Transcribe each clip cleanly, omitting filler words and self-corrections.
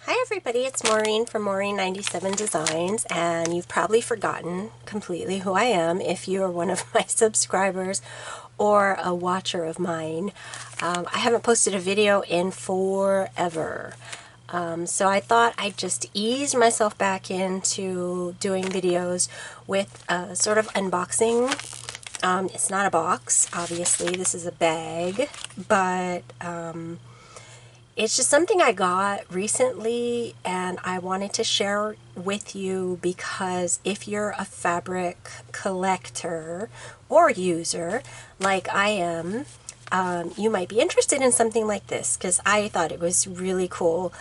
Hi everybody, it's Maureen from Maureen 97 Designs, and you've probably forgotten completely who I am if you are one of my subscribers or a watcher of mine. I haven't posted a video in forever. So I thought I'd just ease myself back into doing videos with a sort of unboxing. It's not a box, obviously, this is a bag, but it's just something I got recently and I wanted to share with you because if you're a fabric collector or user like I am, you might be interested in something like this because I thought it was really cool.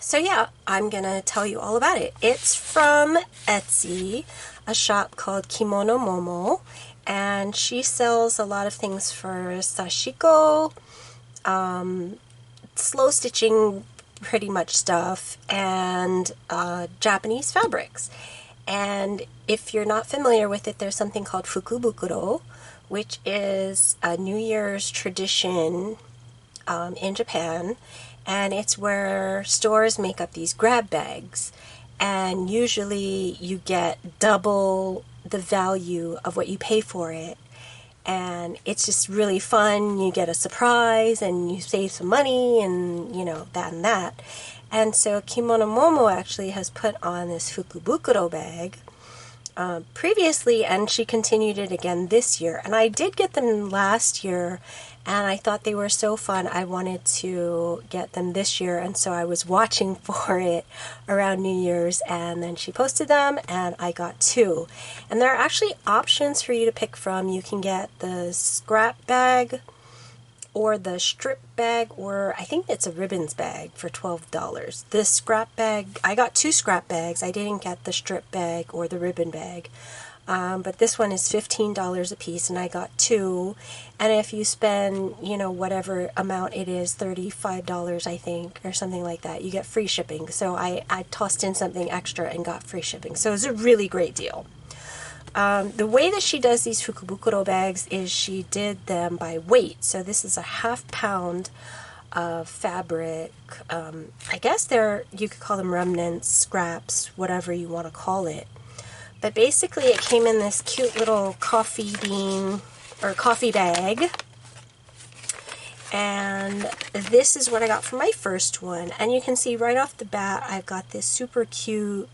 So yeah, I'm gonna tell you all about it. It's from Etsy, a shop called Kimono Momo, and she sells a lot of things for sashiko, slow stitching pretty much stuff, and Japanese fabrics. And if you're not familiar with it, there's something called Fukubukuro, which is a New Year's tradition in Japan, and it's where stores make up these grab bags, and usually you get double the value of what you pay for it. And it's just really fun. You get a surprise and you save some money and, you know, that and that. And so Kimono Momo actually has put on this Fukubukuro bag previously, and she continued it again this year. And I did get them last year, and I thought they were so fun I wanted to get them this year, and so I was watching for it around New Year's, and then she posted them and I got two. And there are actually options for you to pick from. You can get the scrap bag or the strip bag, or I think it's a ribbons bag for $12. This scrap bag, I got two scrap bags. I didn't get the strip bag or the ribbon bag. But this one is $15 a piece, and I got two. And if you spend, you know, whatever amount it is, $35 I think, or something like that, you get free shipping. So I tossed in something extra and got free shipping. So it's a really great deal. The way that she does these Fukubukuro bags is she did them by weight. So this is a ½ pound of fabric. I guess you could call them remnants, scraps, whatever you want to call it. But basically it came in this cute little coffee bean or coffee bag. And this is what I got for my first one. And you can see right off the bat I've got this super cute,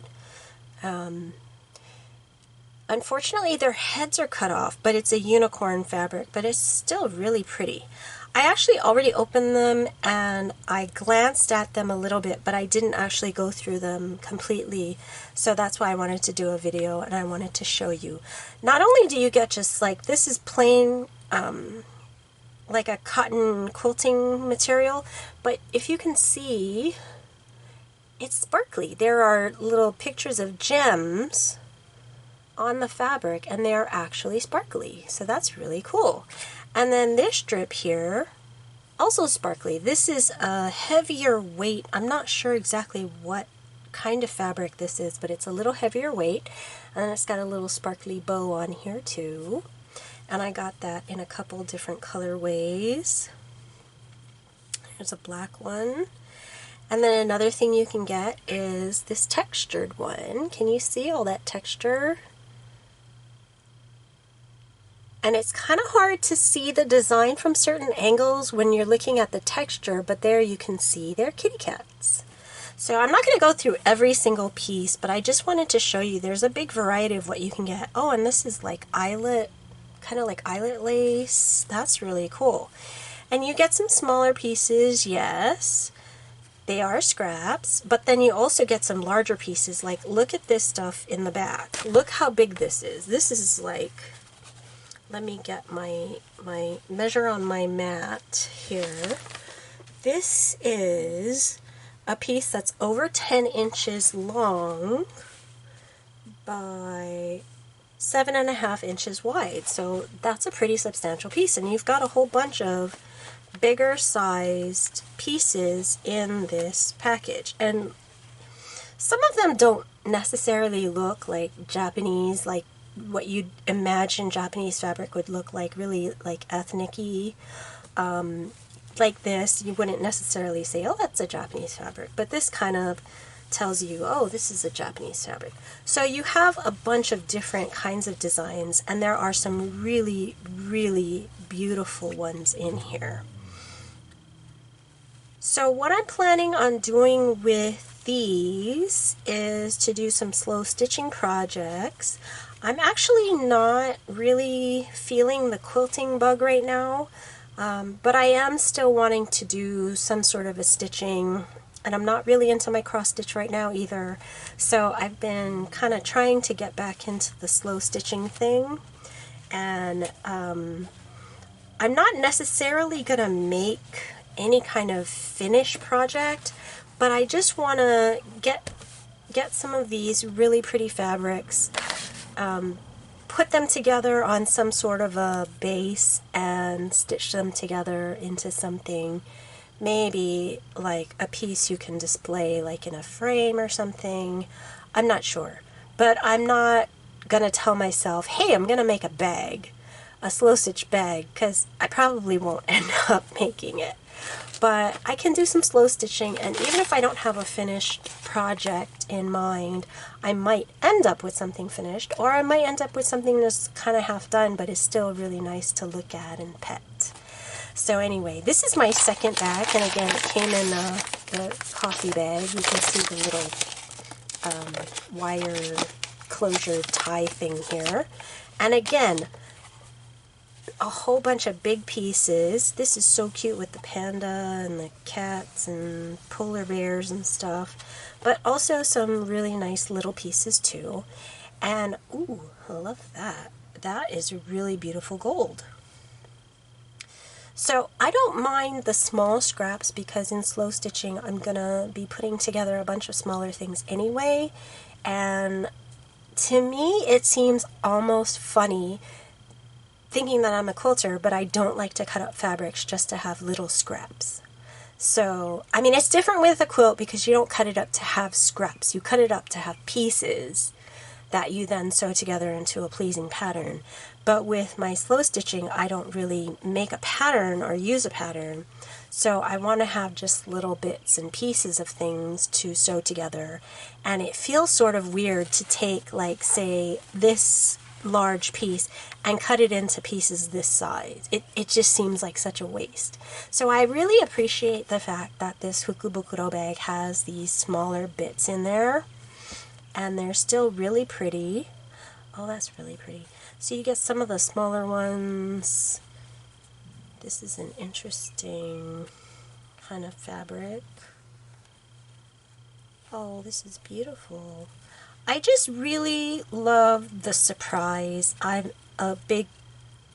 unfortunately their heads are cut off, but it's a unicorn fabric, but it's still really pretty. I actually already opened them and I glanced at them a little bit, but I didn't actually go through them completely. So that's why I wanted to do a video and I wanted to show you. Not only do you get just like, this is plain, like a cotton quilting material, but if you can see, it's sparkly. There are little pictures of gems on the fabric and they are actually sparkly. So that's really cool. And then this strip here, also sparkly. This is a heavier weight. I'm not sure exactly what kind of fabric this is, but it's a little heavier weight. And it's got a little sparkly bow on here too. And I got that in a couple different colorways. Here's a black one. And then another thing you can get is this textured one. Can you see all that texture? And it's kind of hard to see the design from certain angles when you're looking at the texture, but there you can see they're kitty cats. So I'm not going to go through every single piece, but I just wanted to show you there's a big variety of what you can get. Oh, and this is like eyelet, kind of like eyelet lace. That's really cool. And you get some smaller pieces, yes. They are scraps, but then you also get some larger pieces. Like, look at this stuff in the back. Look how big this is. This is like... Let me get my measure on my mat here. This is a piece that's over 10 inches long by 7.5 inches wide. So that's a pretty substantial piece. And you've got a whole bunch of bigger sized pieces in this package. And some of them don't necessarily look like Japanese, like what you'd imagine Japanese fabric would look like, really like ethnic-y. like this, you wouldn't necessarily say, oh, that's a Japanese fabric, but this kind of tells you, oh, this is a Japanese fabric. So you have a bunch of different kinds of designs, and there are some really, really beautiful ones in here. So what I'm planning on doing with these is to do some slow stitching projects. I'm actually not really feeling the quilting bug right now, but I am still wanting to do some sort of a stitching, and I'm not really into my cross stitch right now either. So I've been kind of trying to get back into the slow stitching thing, and I'm not necessarily going to make any kind of finished project, but I just want to get some of these really pretty fabrics, put them together on some sort of a base and stitch them together into something, maybe like a piece you can display like in a frame or something. I'm not sure, but I'm not gonna tell myself, hey, I'm gonna make a bag, a slow stitch bag, because I probably won't end up making it. But I can do some slow stitching, and even if I don't have a finished project in mind, I might end up with something finished, or I might end up with something that's kind of half done but is still really nice to look at and pet. So anyway, this is my second bag, and again, it came in the coffee bag. You can see the little wire closure tie thing here. And again, a whole bunch of big pieces. This is so cute with the panda and the cats and polar bears and stuff, but also some really nice little pieces too. And ooh, I love that. That is really beautiful gold. So I don't mind the small scraps, because in slow stitching I'm gonna be putting together a bunch of smaller things anyway, and to me it seems almost funny thinking that I'm a quilter, but I don't like to cut up fabrics just to have little scraps. So, I mean, it's different with a quilt because you don't cut it up to have scraps. You cut it up to have pieces that you then sew together into a pleasing pattern. But with my slow stitching, I don't really make a pattern or use a pattern. So I want to have just little bits and pieces of things to sew together. And it feels sort of weird to take, like, say, this large piece and cut it into pieces this size. It just seems like such a waste. So I really appreciate the fact that this Fukubukuro bag has these smaller bits in there, and they're still really pretty. Oh, that's really pretty. So you get some of the smaller ones. This is an interesting kind of fabric. Oh, this is beautiful. I just really love the surprise. I'm a big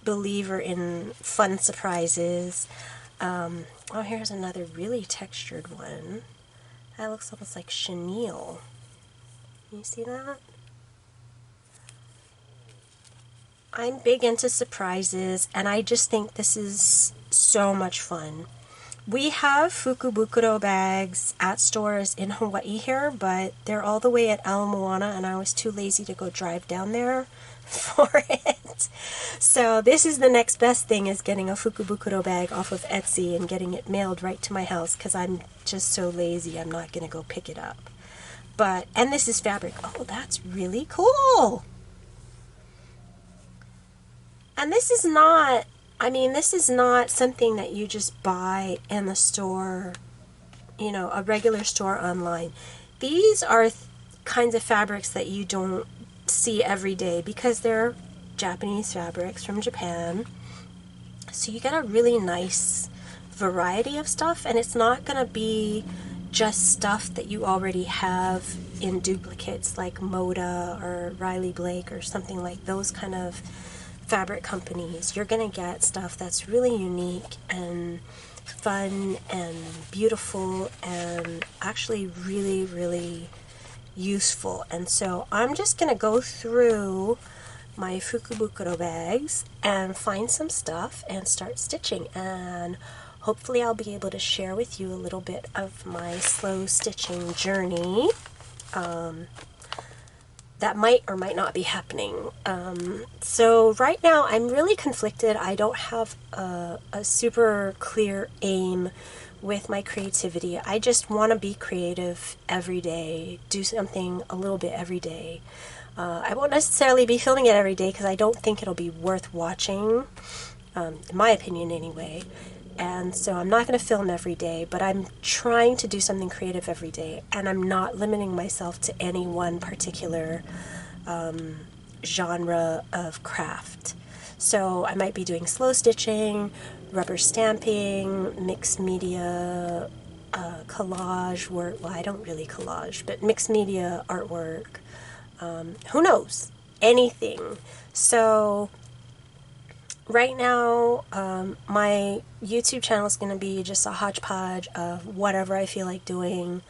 believer in fun surprises. Oh, here's another really textured one. That looks almost like chenille. You see that? I'm big into surprises, and I just think this is so much fun. We have Fukubukuro bags at stores in Hawaii here, but they're all the way at Ala Moana, and I was too lazy to go drive down there for it. So this is the next best thing, is getting a Fukubukuro bag off of Etsy and getting it mailed right to my house, because I'm just so lazy I'm not going to go pick it up. But, and this is fabric. Oh, that's really cool! And this is not, I mean, this is not something that you just buy in the store, you know, a regular store online. These are kinds of fabrics that you don't see every day because they're Japanese fabrics from Japan. So you get a really nice variety of stuff, and it's not going to be just stuff that you already have in duplicates like Moda or Riley Blake or something like those kind of fabric companies. You're going to get stuff that's really unique and fun and beautiful and actually really, really useful. And so I'm just going to go through my Fukubukuro bags and find some stuff and start stitching, and hopefully I'll be able to share with you a little bit of my slow stitching journey. that might or might not be happening. So right now I'm really conflicted. I don't have a super clear aim with my creativity. I just want to be creative every day, do something a little bit every day. I won't necessarily be filming it every day because I don't think it'll be worth watching, in my opinion anyway. And so I'm not going to film every day, but I'm trying to do something creative every day, and I'm not limiting myself to any one particular genre of craft. So I might be doing slow stitching, rubber stamping, mixed media, collage work. Well, I don't really collage, but mixed media artwork. Who knows? Anything. So right now, my YouTube channel is going to be just a hodgepodge of whatever I feel like doing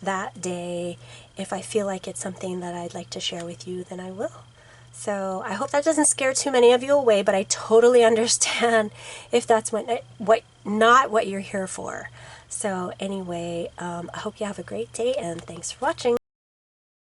that day. If I feel like it's something that I'd like to share with you, then I will. So I hope that doesn't scare too many of you away, but I totally understand if that's not what you're here for. So anyway, I hope you have a great day, and thanks for watching.